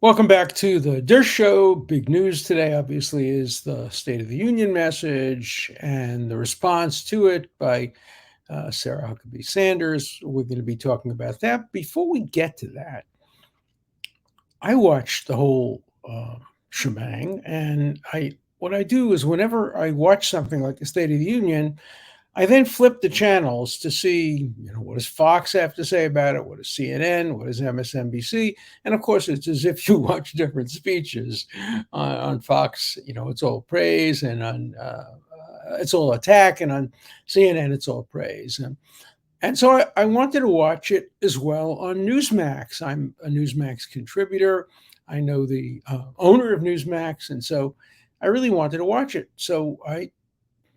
Welcome back to the Dershow. Big news today, obviously, is the State of the Union message and the response to it by Sarah Huckabee Sanders. We're going to be talking about that. Before we get to that, I watched the whole shebang, and I what I do is whenever I watch something like the State of the Union, I then flip the channels to see, what does Fox have to say about it? What does CNN? What does MSNBC? And of course, it's as if you watch different speeches on Fox. It's all praise, and on it's all attack, and on CNN, it's all praise. And so I wanted to watch it as well on Newsmax. I'm a Newsmax contributor. I know the owner of Newsmax, and so I really wanted to watch it. So I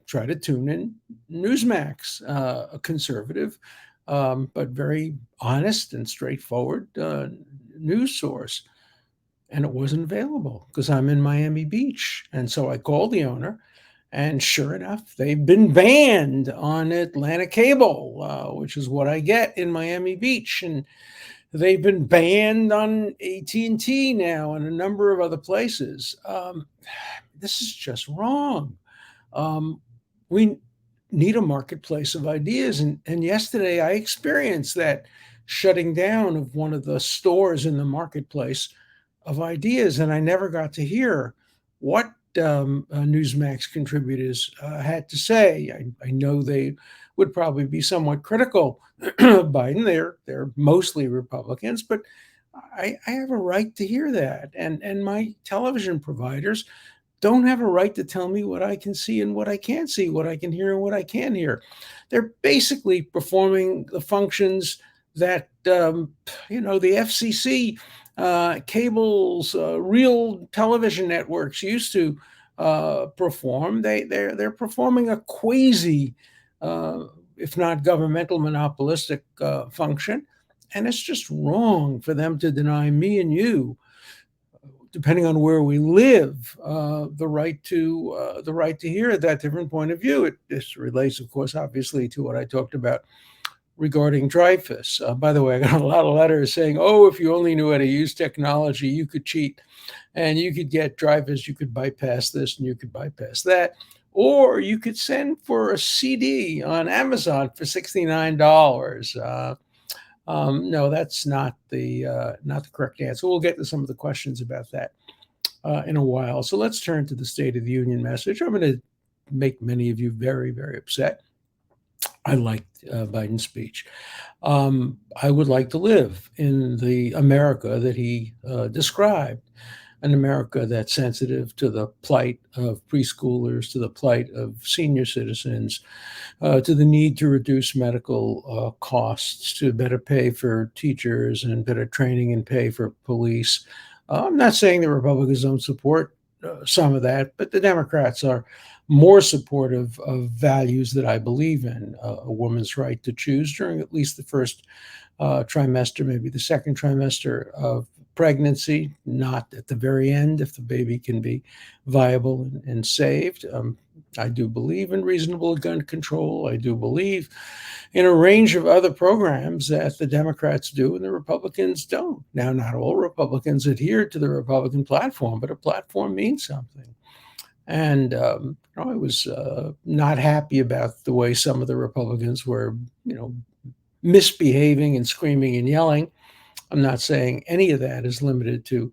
try to tune in Newsmax, a conservative, but very honest and straightforward news source. And it wasn't available because I'm in Miami Beach. And so I called the owner, and sure enough, they've been banned on Atlantic Cable, which is what I get in Miami Beach. And they've been banned on AT&T now and a number of other places. This is just wrong. We need a marketplace of ideas. And yesterday I experienced that shutting down of one of the stores in the marketplace of ideas. And I never got to hear what Newsmax contributors had to say. I know they would probably be somewhat critical of Biden. They're mostly Republicans, but I have a right to hear that. And my television providers don't have a right to tell me what I can see and what I can't see, what I can hear and what I can't hear. They're basically performing the functions that the FCC, cables, real television networks used to perform. They're performing a quasi, if not governmental, monopolistic function, and it's just wrong for them to deny me and you, depending on where we live, the right to hear that different point of view. This relates, of course, obviously, to what I talked about regarding Dreyfus. By the way, I got a lot of letters saying, "Oh, if you only knew how to use technology, you could cheat, and you could get Dreyfus. You could bypass this, and you could bypass that." Or you could send for a CD on Amazon for $69. No, that's not the correct answer. We'll get to some of the questions about that in a while. So let's turn to the State of the Union message. I'm going to make many of you very, very upset. I liked Biden's speech. I would like to live in the America that he described, an America that's sensitive to the plight of preschoolers, to the plight of senior citizens, to the need to reduce medical costs, to better pay for teachers and better training and pay for police. I'm not saying the Republicans don't support some of that, but the Democrats are more supportive of values that I believe in: a woman's right to choose during at least the first trimester, maybe the second trimester of pregnancy, not at the very end if the baby can be viable and saved. I do believe in reasonable gun control. I do believe in a range of other programs that the Democrats do and the Republicans don't. Now, not all Republicans adhere to the Republican platform, but a platform means something. And I was not happy about the way some of the Republicans were, misbehaving and screaming and yelling. I'm not saying any of that is limited to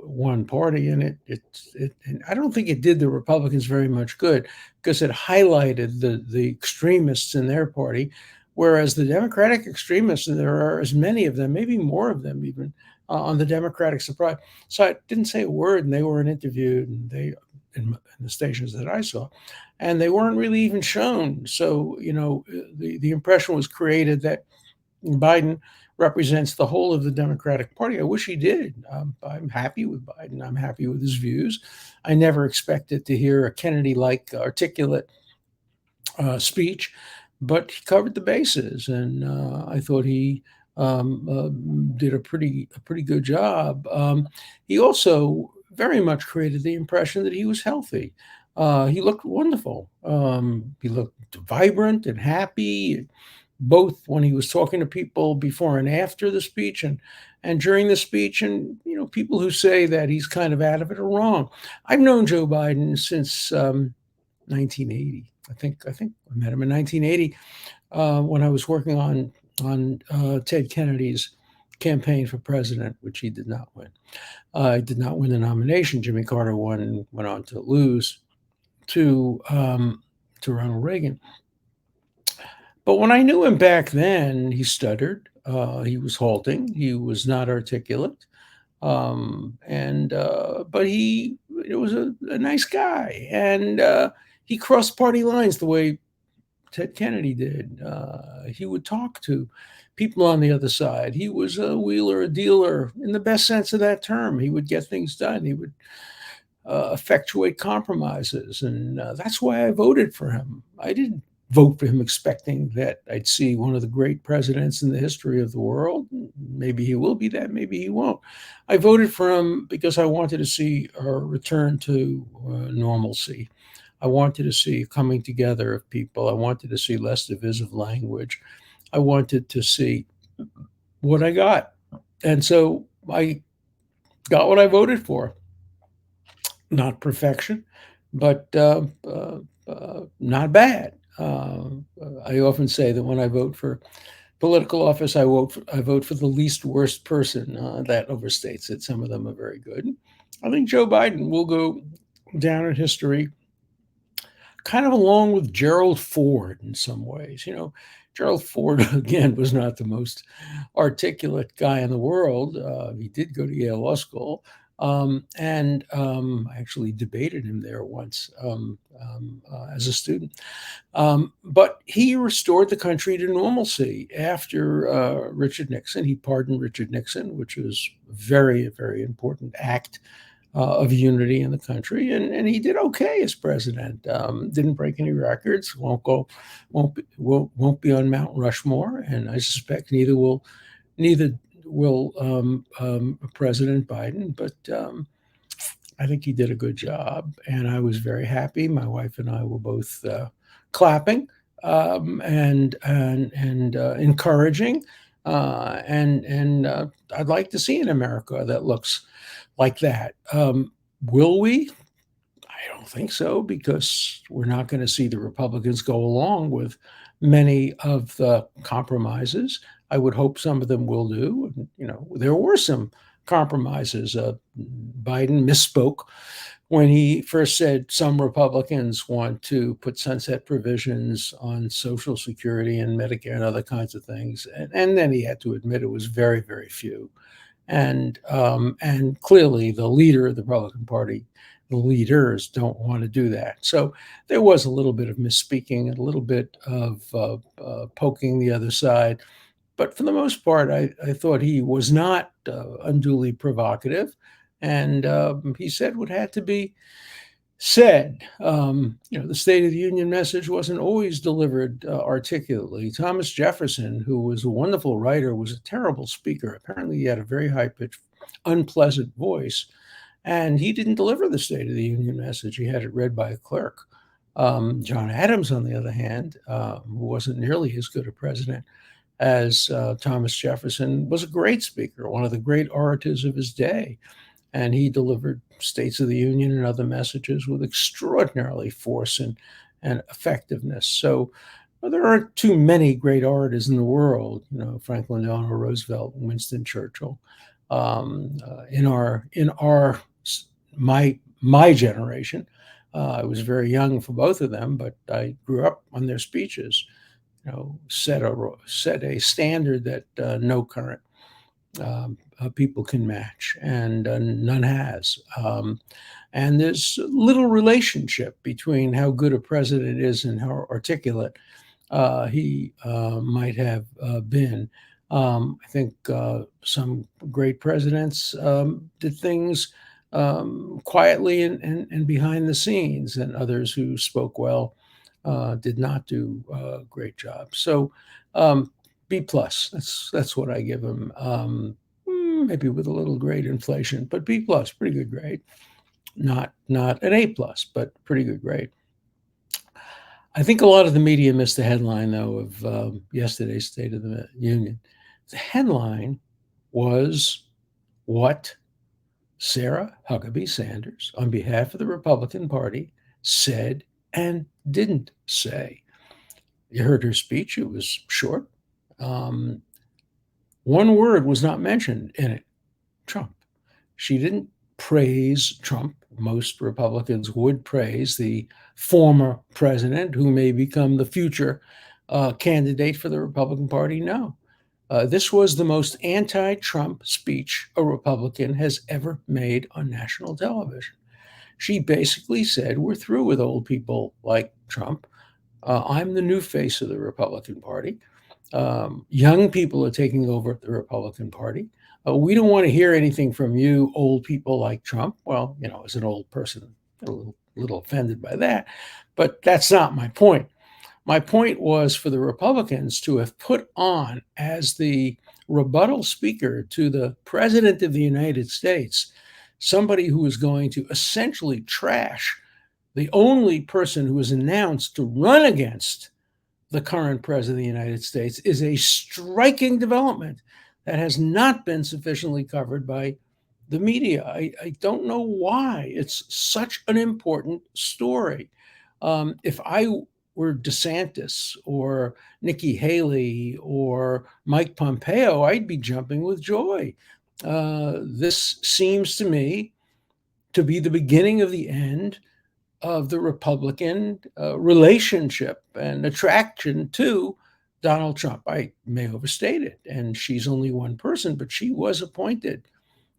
one party, and and I don't think it did the Republicans very much good because it highlighted the extremists in their party, whereas the Democratic extremists, and there are as many of them, maybe more of them even, on the Democratic side. So I didn't say a word, and they weren't interviewed, and they in the stations that I saw, and they weren't really even shown. So the impression was created that Biden represents the whole of the Democratic Party. I wish he did. I'm happy with Biden. I'm happy with his views. I never expected to hear a Kennedy-like articulate speech, but he covered the bases, and I thought he did a pretty good job. He also very much created the impression that he was healthy. He looked wonderful. He looked vibrant and happy. both when he was talking to people before and after the speech, and during the speech. And people who say that he's kind of out of it are wrong. I've known Joe Biden since 1980. I think I met him in 1980 when I was working on Ted Kennedy's campaign for president, which he did not win. He did not win the nomination. Jimmy Carter won and went on to lose to Ronald Reagan. But when I knew him back then, he stuttered. He was halting. He was not articulate. And but he it was a nice guy, and he crossed party lines the way Ted Kennedy did. He would talk to people on the other side. He was a wheeler, a dealer, in the best sense of that term. He would get things done. He would effectuate compromises, and that's why I voted for him. I didn't vote for him expecting that I'd see one of the great presidents in the history of the world. Maybe he will be that, maybe he won't. I voted for him because I wanted to see a return to normalcy. I wanted to see coming together of people. I wanted to see less divisive language. I wanted to see what I got. And so I got what I voted for. Not perfection, but not bad. I often say that when I vote for political office, I vote for the least worst person. That overstates it. Some of them are very good. I think Joe Biden will go down in history kind of along with Gerald Ford in some ways. Gerald Ford, again, was not the most articulate guy in the world. He did go to Yale Law School. And I actually debated him there once as a student. But he restored the country to normalcy after Richard Nixon. He pardoned Richard Nixon, which was a very, very important act of unity in the country, and he did okay as president. Didn't break any records. Won't be on Mount Rushmore, and I suspect neither will President Biden. But I think he did a good job, and I was very happy. My wife and I were both clapping and encouraging, and I'd like to see an America that looks like that. Will we? I don't think so, because we're not going to see the Republicans go along with many of the compromises. I would hope some of them will do. There were some compromises. Biden misspoke when he first said some Republicans want to put sunset provisions on Social Security and Medicare and other kinds of things. And then he had to admit it was very, very few. And clearly the leader of the Republican Party, the leaders don't want to do that. So there was a little bit of misspeaking, a little bit of poking the other side. But for the most part, I thought he was not unduly provocative, and he said what had to be said. The State of the Union message wasn't always delivered articulately. Thomas Jefferson, who was a wonderful writer, was a terrible speaker. Apparently, he had a very high-pitched, unpleasant voice, and he didn't deliver the State of the Union message. He had it read by a clerk. John Adams, on the other hand, who wasn't nearly as good a president as Thomas Jefferson, was a great speaker, one of the great orators of his day. And he delivered States of the Union and other messages with extraordinarily force and effectiveness. So there aren't too many great orators in the world, Franklin Delano Roosevelt, Winston Churchill. In my generation, I was very young for both of them, but I grew up on their speeches. Set a standard that no current people can match, and none has. And there's little relationship between how good a president is and how articulate he might have been. I think some great presidents did things quietly and behind the scenes, and others who spoke well did not do a great job. So B plus. That's what I give him. Maybe with a little grade inflation, but B plus, pretty good grade. Not an A plus, but pretty good grade. I think a lot of the media missed the headline, though, of yesterday's State of the Union. The headline was what Sarah Huckabee Sanders, on behalf of the Republican Party, said and didn't say. You heard her speech, it was short. Um, One word was not mentioned in it: Trump. She didn't praise Trump. Most Republicans would praise the former president who may become the future candidate for the Republican Party. No. This was the most anti Trump speech a Republican has ever made on national television. She basically said, "We're through with old people like Trump. I'm the new face of the Republican Party. Young people are taking over the Republican Party. We don't want to hear anything from you, old people like Trump." Well, as an old person, a little offended by that, but that's not my point. My point was for the Republicans to have put on as the rebuttal speaker to the President of the United States somebody who is going to essentially trash the only person who was announced to run against the current president of the United States is a striking development that has not been sufficiently covered by the media. I don't know why. It's such an important story. If I were DeSantis or Nikki Haley or Mike Pompeo, I'd be jumping with joy. This seems to me to be the beginning of the end of the Republican relationship and attraction to Donald Trump. I may overstate it, and she's only one person, but she was appointed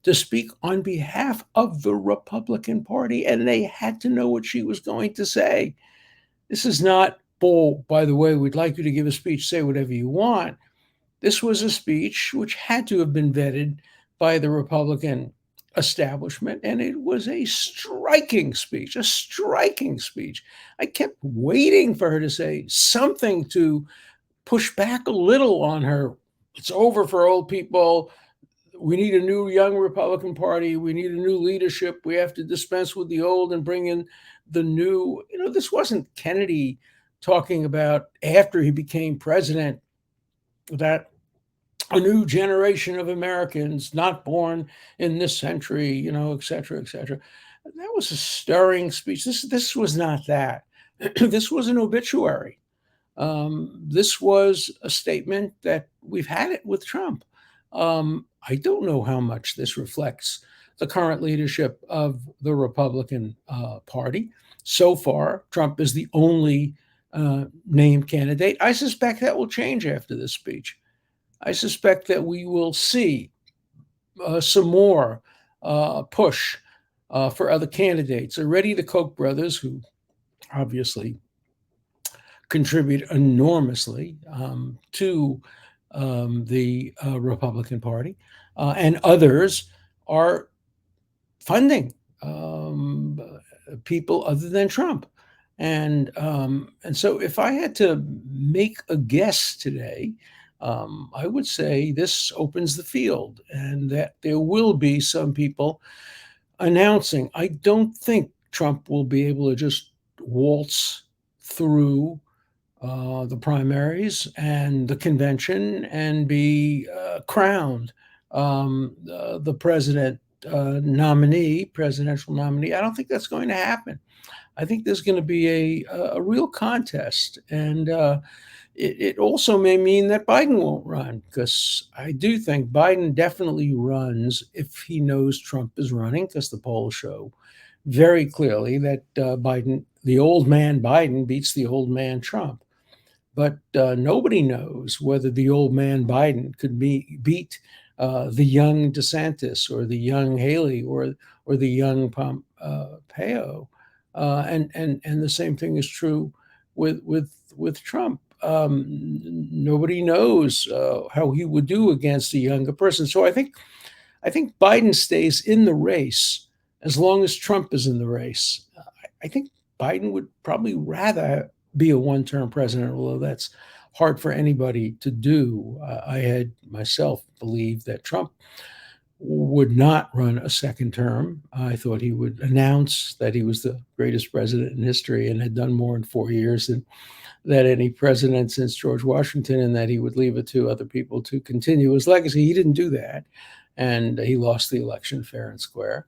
to speak on behalf of the Republican Party, and they had to know what she was going to say. This is not, "Oh, by the way, we'd like you to give a speech, say whatever you want." This was a speech which had to have been vetted by the Republican establishment, and it was a striking speech, a striking speech. I kept waiting for her to say something to push back a little on her. "It's over for old people. We need a new young Republican Party. We need a new leadership. We have to dispense with the old and bring in the new." This wasn't Kennedy talking about after he became president that a new generation of Americans not born in this century, et cetera, et cetera. That was a stirring speech. This was not that. This was an obituary. This was a statement that we've had it with Trump. I don't know how much this reflects the current leadership of the Republican Party. So far, Trump is the only named candidate. I suspect that will change after this speech. I suspect that we will see some more push for other candidates. Already, the Koch brothers, who obviously contribute enormously to the Republican Party, and others are funding people other than Trump. And so, if I had to make a guess today, I would say this opens the field, and that there will be some people announcing. I don't think Trump will be able to just waltz through the primaries and the convention and be crowned the presidential nominee. I don't think that's going to happen. I think there's going to be a real contest, and it also may mean that Biden won't run, because I do think Biden definitely runs if he knows Trump is running, because the polls show very clearly that the old man Biden, beats the old man Trump. But nobody knows whether the old man Biden could beat the young DeSantis or the young Haley or the young Pompeo, and the same thing is true with Trump. Nobody knows how he would do against a younger person. So I think Biden stays in the race as long as Trump is in the race. I think Biden would probably rather be a one-term president, although that's hard for anybody to do. I had myself believed that Trump would not run a second term. I thought he would announce that he was the greatest president in history and had done more in 4 years than that any president since George Washington, and that he would leave it to other people to continue his legacy. He didn't do that, and he lost the election fair and square.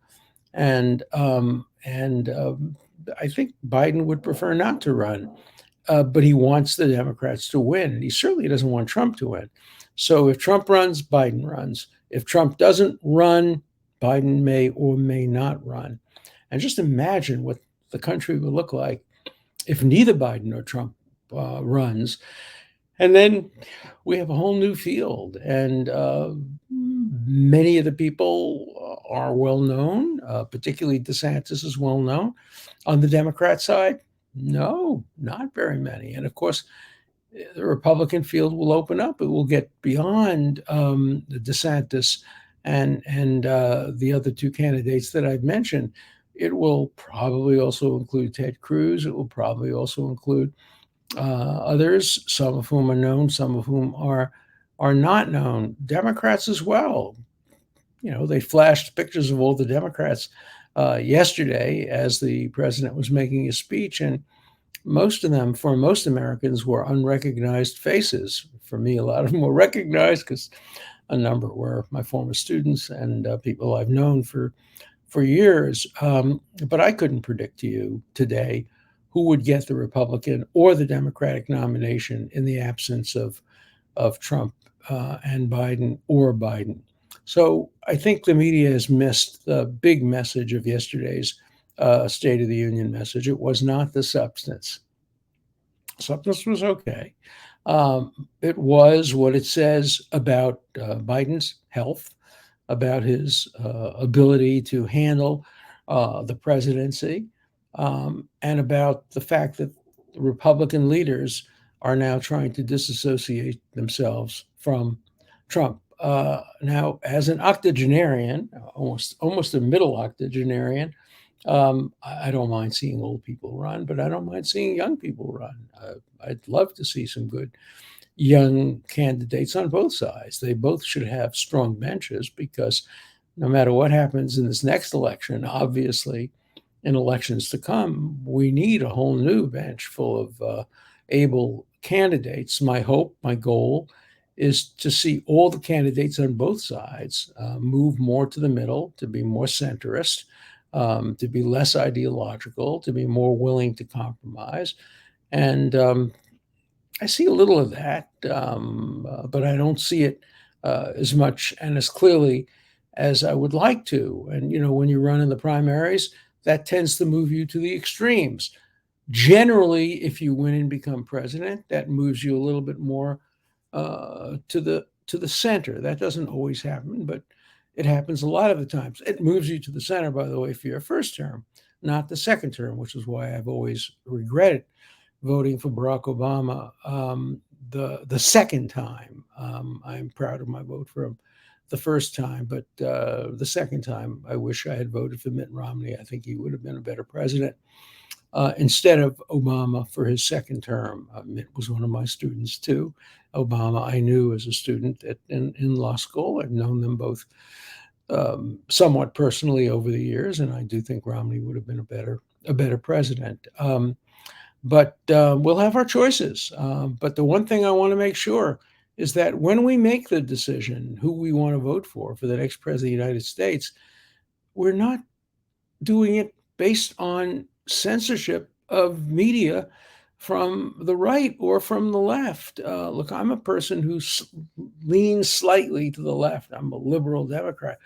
And I think Biden would prefer not to run, but he wants the Democrats to win, and he certainly doesn't want Trump to win. So if Trump runs, Biden runs. If Trump doesn't run, Biden may or may not run. And just imagine what the country would look like if neither Biden or Trump runs. And then we have a whole new field, and many of the people are well known, particularly DeSantis is well known. On the Democrat side, no, not very many. And of course, the Republican field will open up. It will get beyond the DeSantis and the other two candidates that I've mentioned. It will probably also include Ted Cruz. It will probably also include others, some of whom are known, some of whom are not known. Democrats as well. You know, they flashed pictures of all the Democrats yesterday as the president was making his speech, and most of them, for most Americans, were unrecognized faces. For me, a lot of them were recognized because a number were my former students and people I've known for years. But I couldn't predict to you today who would get the Republican or the Democratic nomination in the absence of Trump and Biden or Biden. So I think the media has missed the big message of yesterday's State of the Union message. It was not the substance. Substance was okay. It was what it says about Biden's health, about his ability to handle the presidency, and about the fact that the Republican leaders are now trying to disassociate themselves from Trump. Now, as an octogenarian, almost a middle octogenarian, I don't mind seeing old people run, but I don't mind seeing young people run. I'd love to see some good young candidates on both sides. They both should have strong benches because no matter what happens in this next election, obviously, in elections to come, we need a whole new bench full of able candidates. My hope, my goal is to see all the candidates on both sides move more to the middle, to be more centrist, to be less ideological, to be more willing to compromise. And I see a little of that, but I don't see it as much and as clearly as I would like to. And, you know, when you run in the primaries, that tends to move you to the extremes. Generally, if you win and become president, that moves you a little bit more to the center. That doesn't always happen, but it happens a lot of the times. It moves you to the center, by the way, for your first term, not the second term, which is why I've always regretted voting for Barack Obama the second time. I'm proud of my vote for him the first time, but the second time, I wish I had voted for Mitt Romney. I think he would have been a better president instead of Obama for his second term. Mitt was one of my students too. Obama, I knew as a student in law school. I've known them both somewhat personally over the years, and I do think Romney would have been a better president. But we'll have our choices. But the one thing I want to make sure is that when we make the decision who we want to vote for the next president of the United States, we're not doing it based on censorship of media from the right or from the left. Look, I'm a person who leans slightly to the left. I'm a liberal Democrat,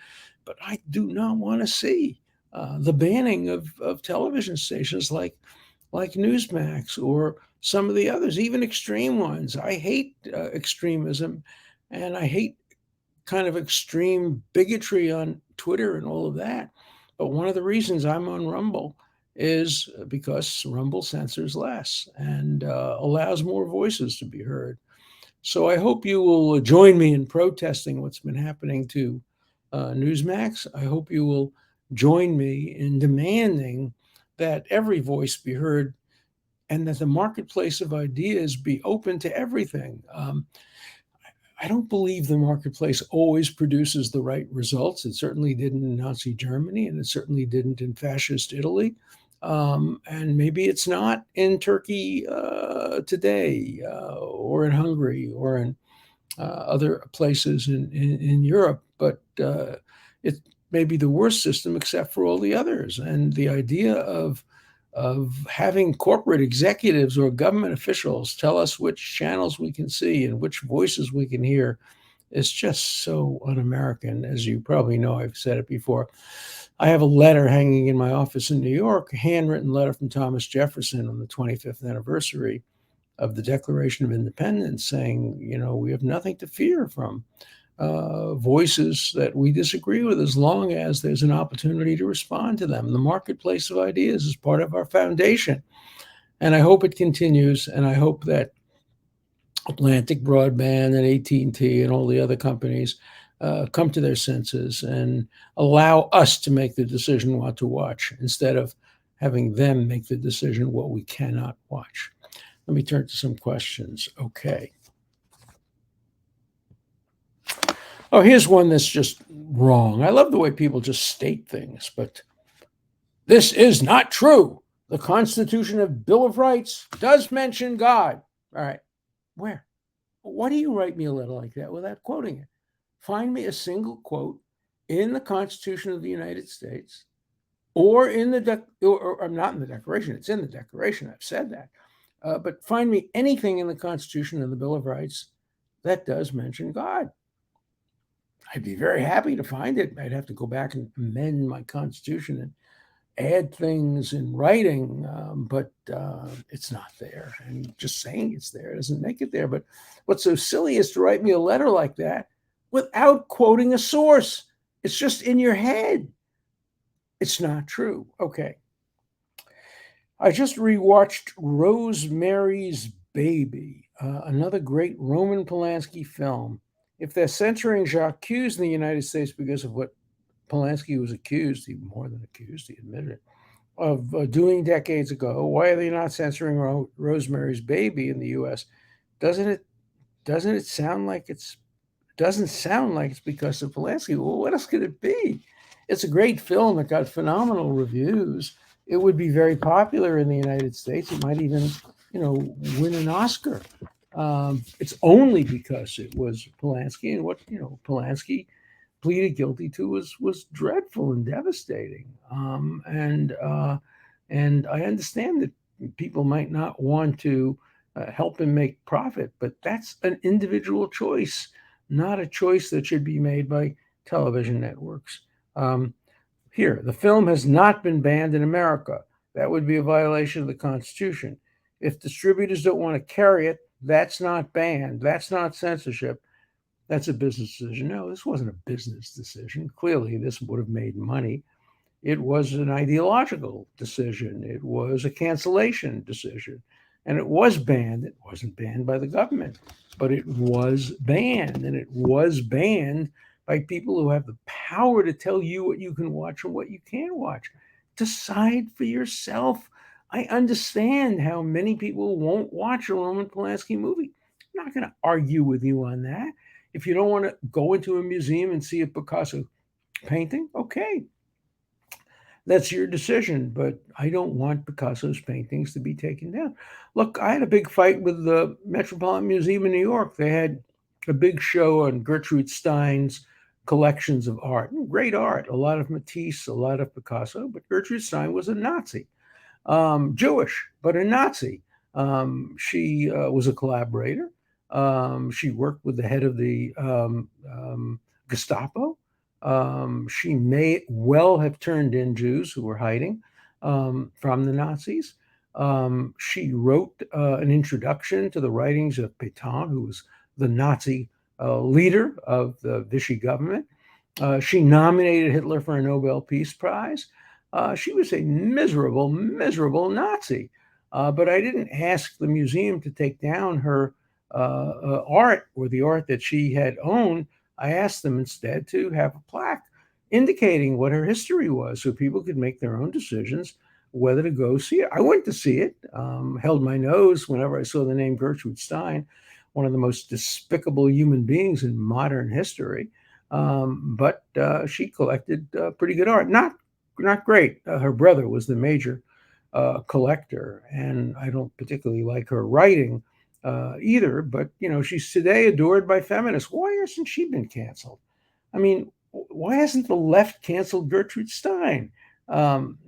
but I do not want to see the banning of television stations like Newsmax or some of the others, even extreme ones. I hate extremism, and I hate kind of extreme bigotry on Twitter and all of that. But one of the reasons I'm on Rumble is because Rumble censors less and allows more voices to be heard. So I hope you will join me in protesting what's been happening to Newsmax. I hope you will join me in demanding that every voice be heard and that the marketplace of ideas be open to everything. I don't believe the marketplace always produces the right results. It certainly didn't in Nazi Germany, and it certainly didn't in fascist Italy. And maybe it's not in Turkey today, or in Hungary, or in other places in Europe, but it may be the worst system except for all the others. And the idea of having corporate executives or government officials tell us which channels we can see and which voices we can hear is just so un-American. As you probably know, I've said it before. I have a letter hanging in my office in New York, a handwritten letter from Thomas Jefferson on the 25th anniversary of the Declaration of Independence, saying, we have nothing to fear from voices that we disagree with, as long as there's an opportunity to respond to them. The marketplace of ideas is part of our foundation, and I hope it continues. And I hope that Atlantic Broadband and AT&T and all the other companies come to their senses and allow us to make the decision what to watch, instead of having them make the decision what we cannot watch. Let me turn to some questions. Okay. Oh, here's one that's just wrong. I love the way people just state things, but this is not true. The Constitution of Bill of Rights does mention God. All right. Where? Why do you write me a letter like that without quoting it? Find me a single quote in the Constitution of the United States, or in the or not in the Declaration. It's in the Declaration. I've said that. But find me anything in the Constitution and the Bill of Rights that does mention God. I'd be very happy to find it. I'd have to go back and amend my Constitution and add things in writing, but it's not there. And just saying it's there doesn't make it there. But what's so silly is to write me a letter like that without quoting a source. It's just in your head. It's not true. Okay. I just rewatched Rosemary's Baby, another great Roman Polanski film. If they're censoring Jacques in the United States because of what Polanski was accused, even more than accused, he admitted it, of doing decades ago, why are they not censoring Rosemary's Baby in the U.S.? Doesn't it sound like it's doesn't sound like it's because of Polanski? Well, what else could it be? It's a great film. It got phenomenal reviews. It would be very popular in the United States. It might even, win an Oscar. It's only because it was Polanski, and what Polanski pleaded guilty to was dreadful and devastating. And I understand that people might not want to help him make profit, but that's an individual choice, not a choice that should be made by television networks. Here, the film has not been banned in America. That would be a violation of the Constitution. If distributors don't want to carry it, that's not banned. That's not censorship. That's a business decision. No, this wasn't a business decision. Clearly, this would have made money. It was an ideological decision. It was a cancellation decision. And it was banned. It wasn't banned by the government, but it was banned. And it was banned by people who have the power to tell you what you can watch and what you can't watch. Decide for yourself. I understand how many people won't watch a Roman Polanski movie. I'm not going to argue with you on that. If you don't want to go into a museum and see a Picasso painting, okay, that's your decision. But I don't want Picasso's paintings to be taken down. Look, I had a big fight with the Metropolitan Museum in New York. They had a big show on Gertrude Stein's collections of art. Great art, a lot of Matisse, a lot of Picasso, but Gertrude Stein was a Nazi. Jewish, but a Nazi. She was a collaborator. She worked with the head of the Gestapo. She may well have turned in Jews who were hiding from the Nazis. She wrote an introduction to the writings of Pétain, who was the Nazi leader of the Vichy government. She nominated Hitler for a Nobel Peace Prize. She was a miserable, miserable Nazi. But I didn't ask the museum to take down her art, or the art that she had owned. I asked them instead to have a plaque indicating what her history was, so people could make their own decisions whether to go see it. I went to see it, held my nose whenever I saw the name Gertrude Stein. one of the most despicable human beings in modern history. But she collected pretty good art. Not great. Her brother was the major collector, and I don't particularly like her writing either. But she's today adored by feminists. Why hasn't she been canceled? I mean, why hasn't the left canceled Gertrude Stein? Um,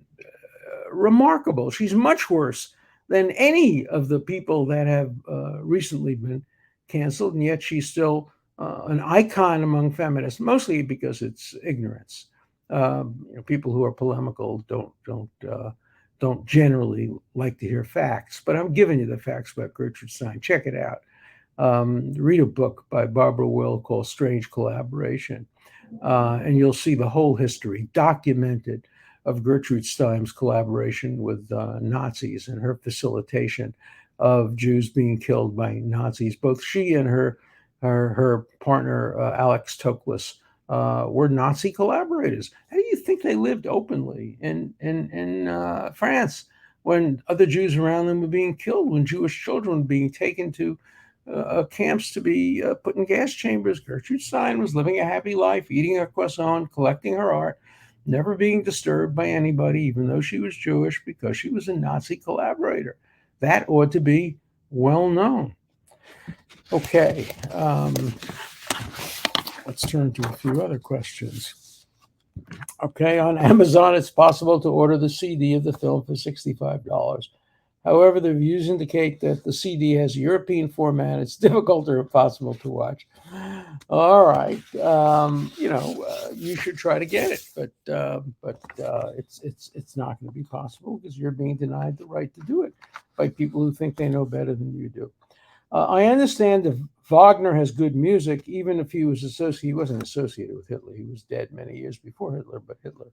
Remarkable. She's much worse than any of the people that have recently been canceled, and yet she's still an icon among feminists, mostly because it's ignorance. People who are polemical don't generally like to hear facts, but I'm giving you the facts about Gertrude Stein. Check it out. Read a book by Barbara Will called Strange Collaboration, and you'll see the whole history documented of Gertrude Stein's collaboration with Nazis and her facilitation of Jews being killed by Nazis. Both she and her partner Alex Toklas were Nazi collaborators. How do you think they lived openly in France when other Jews around them were being killed, when Jewish children were being taken to camps to be put in gas chambers? Gertrude Stein was living a happy life, eating a croissant, collecting her art, never being disturbed by anybody, even though she was Jewish, because she was a Nazi collaborator. That ought to be well known. Okay, let's turn to a few other questions. Okay, on Amazon, it's possible to order the CD of the film for $65. However, the reviews indicate that the CD has a European format. It's difficult or impossible to watch. All right, you should try to get it, but it's not going to be possible because you're being denied the right to do it by people who think they know better than you do. I understand that Wagner has good music, even if he wasn't associated with Hitler. He was dead many years before Hitler, but Hitler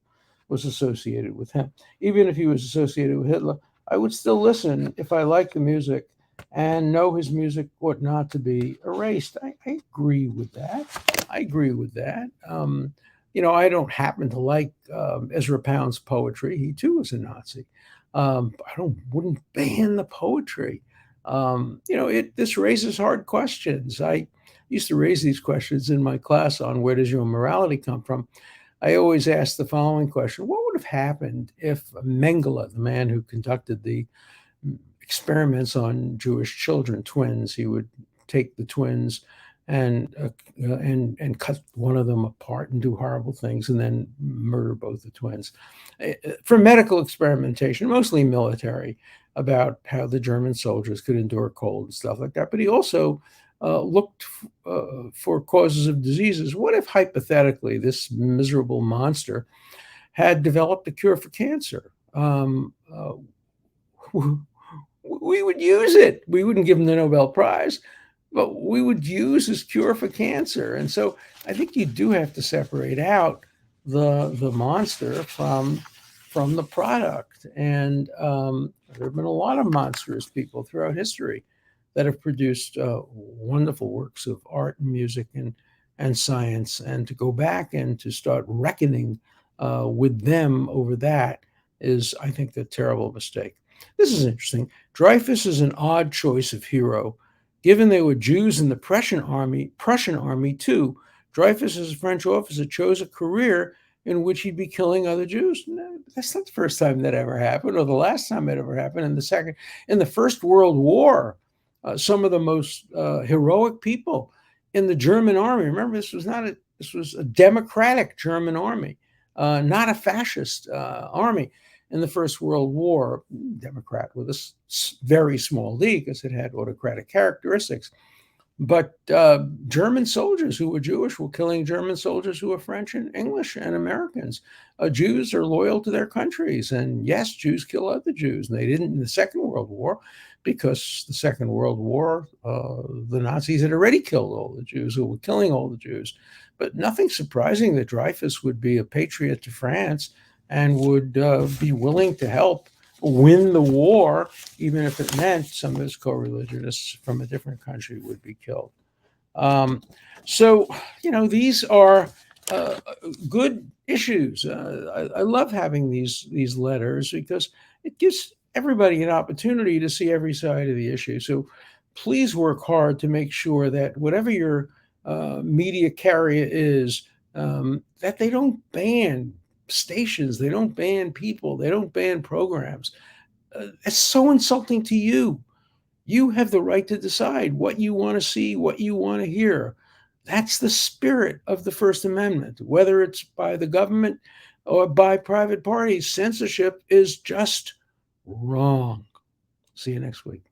was associated with him. Even if he was associated with Hitler, I would still listen if I like the music and know his music ought not to be erased. I agree with that. I agree with that. I don't happen to like Ezra Pound's poetry. He too was a Nazi. Wouldn't ban the poetry. This raises hard questions. I used to raise these questions in my class on where does your morality come from. I always ask the following question: what would have happened if Mengele, the man who conducted the experiments on Jewish children, twins, he would take the twins and cut one of them apart and do horrible things and then murder both the twins for medical experimentation, mostly military, about how the German soldiers could endure cold and stuff like that. But he also looked for causes of diseases. What if hypothetically this miserable monster had developed a cure for cancer? We would use it. We wouldn't give him the Nobel Prize, but we would use his cure for cancer. And so I think you do have to separate out the monster from the product. And there have been a lot of monstrous people throughout history that have produced wonderful works of art and music and science. And to go back and to start reckoning with them over that is, I think, a terrible mistake. This is interesting. Dreyfus is an odd choice of hero, given they were Jews in the Prussian army too. Dreyfus, as a French officer, chose a career in which he'd be killing other Jews. No, that's not the first time that ever happened, or the last time it ever happened. In the First World War, some of the most heroic people in the German army. Remember, this was a democratic German army, not a fascist army. In the First World War, Democrat with a very small d because it had autocratic characteristics. But German soldiers who were Jewish were killing German soldiers who were French and English and Americans. Jews are loyal to their countries. And yes, Jews kill other Jews. And they didn't in the Second World War because the Second World War, the Nazis had already killed all the Jews who were killing all the Jews. But nothing surprising that Dreyfus would be a patriot to France and would be willing to help win the war, even if it meant some of his co-religionists from a different country would be killed. These are good issues. I love having these letters because it gives everybody an opportunity to see every side of the issue. So please work hard to make sure that whatever your media carrier is, that they don't ban stations, they don't ban people, they don't ban programs. It's so insulting to you. You have the right to decide what you want to see, what you want to hear. That's the spirit of the First Amendment. Whether it's by the government or by private parties, censorship is just wrong. See you next week.